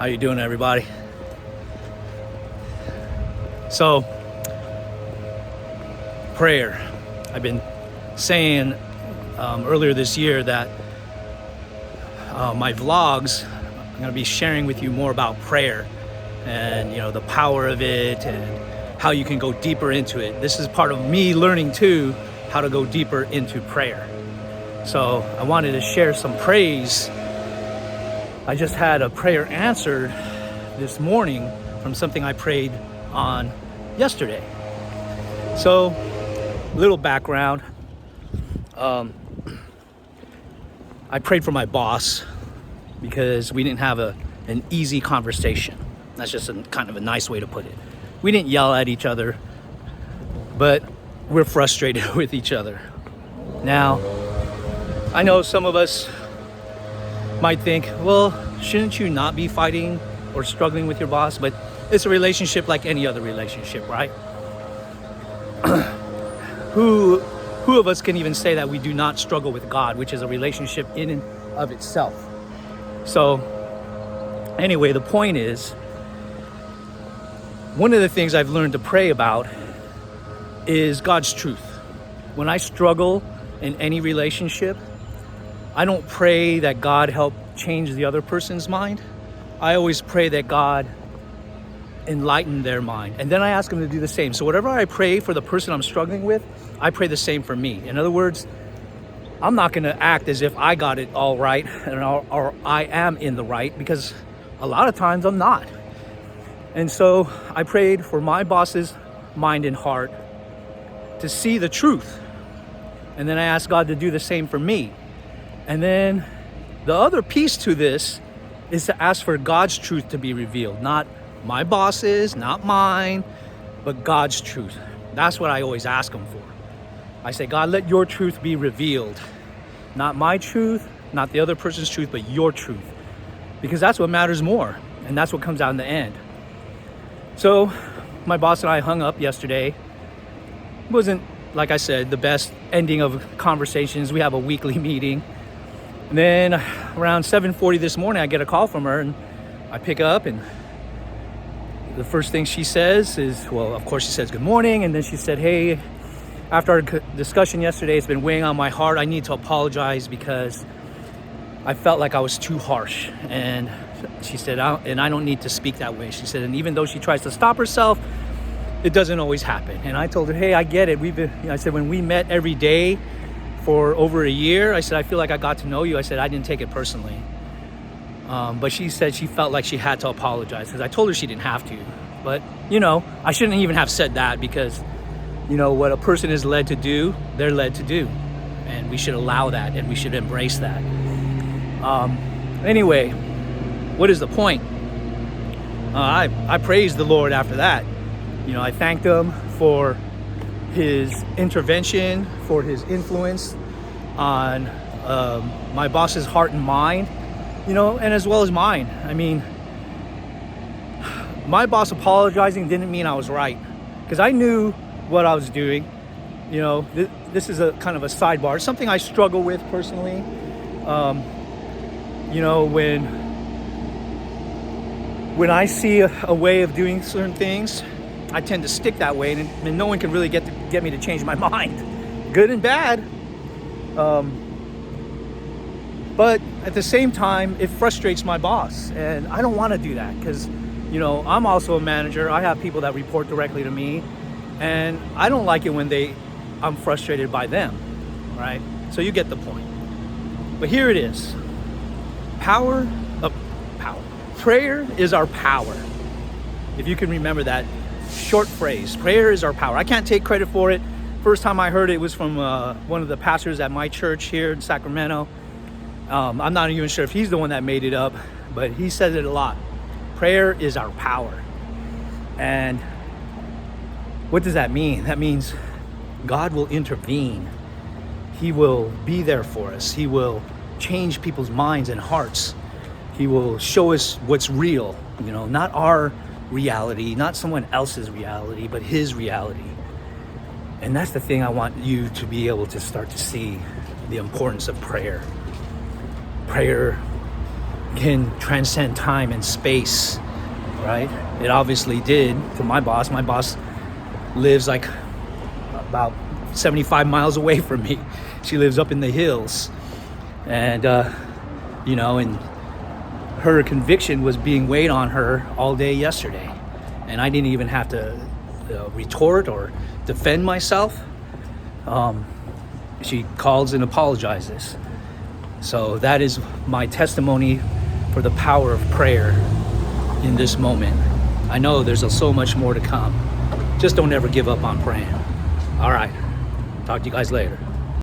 How you doing, everybody? So, prayer. I've been saying earlier this year that my vlogs, I'm going to be sharing with you more about prayer and the power of it and how you can go deeper into it. This is part of me learning too how to go deeper into prayer. So I wanted to share some praise. I just had a prayer answered this morning from something I prayed on yesterday. So, little background. I prayed for my boss because we didn't have an easy conversation. That's just kind of a nice way to put it. We didn't yell at each other, but we're frustrated with each other. Now, I know some of us might think, well, shouldn't you not be fighting or struggling with your boss? But it's a relationship like any other relationship, right? Who of us can even say that we do not struggle with God, which is a relationship in and of itself? So anyway, the point is, one of the things I've learned to pray about is God's truth. When I struggle in any relationship, I don't pray that God help change the other person's mind. I always pray that God enlighten their mind. And then I ask him to do the same. So whatever I pray for the person I'm struggling with, I pray the same for me. In other words, I'm not going to act as if I got it all right or I am in the right, because a lot of times I'm not. And so I prayed for my boss's mind and heart to see the truth. And then I asked God to do the same for me. And then the other piece to this is to ask for God's truth to be revealed. Not my boss's, not mine, but God's truth. That's what I always ask him for. I say, God, let your truth be revealed. Not my truth, not the other person's truth, but your truth. Because that's what matters more. And that's what comes out in the end. So my boss and I hung up yesterday. It wasn't, like I said, the best ending of conversations. We have a weekly meeting. And then around 7:40 this morning, I get a call from her, and I pick up, and the first thing she says is, well, of course she says good morning, and then she said, hey, after our discussion yesterday, it's been weighing on my heart. I need to apologize because I felt like I was too harsh. And she said, and I don't need to speak that way. She said, and even though she tries to stop herself, it doesn't always happen. And I told her, hey, I get it. I said, when we met every day for over a year, I said, I feel like I got to know you. I said, I didn't take it personally. But she said she felt like she had to apologize, because I told her she didn't have to. But, I shouldn't even have said that, because, what a person is led to do, they're led to do. And we should allow that, and we should embrace that. Anyway, what is the point? I praised the Lord after that. I thanked him for his intervention, for his influence on my boss's heart and mind, and as well as mine. I mean, my boss apologizing didn't mean I was right, because I knew what I was doing. This is a kind of a sidebar, something I struggle with personally. When I see a way of doing certain things, I tend to stick that way, and no one can really get me to change my mind, good and bad. But at the same time, it frustrates my boss, and I don't want to do that, because I'm also a manager. I have people that report directly to me, and I don't like it when I'm frustrated by them, right? So you get the point. But here it is. Power. Prayer is our power. If you can remember that short phrase, prayer is our power. I can't take credit for it. First time I heard it was from one of the pastors at my church here in Sacramento. I'm not even sure if he's the one that made it up, but he says it a lot. Prayer is our power. And what does that mean? That means God will intervene. He will be there for us. He will change people's minds and hearts. He will show us what's real, not our reality, not someone else's reality, but his reality. And that's the thing I want you to be able to start to see, the importance of prayer. Prayer can transcend time and space, right? It obviously did for my boss. My boss lives like about 75 miles away from me. She lives up in the hills. And, and her conviction was being weighed on her all day yesterday. And I didn't even have to retort or defend myself. She calls and apologizes. So that is my testimony for the power of prayer in this moment. I know there's so much more to come. Just don't ever give up on praying. All right. Talk to you guys later.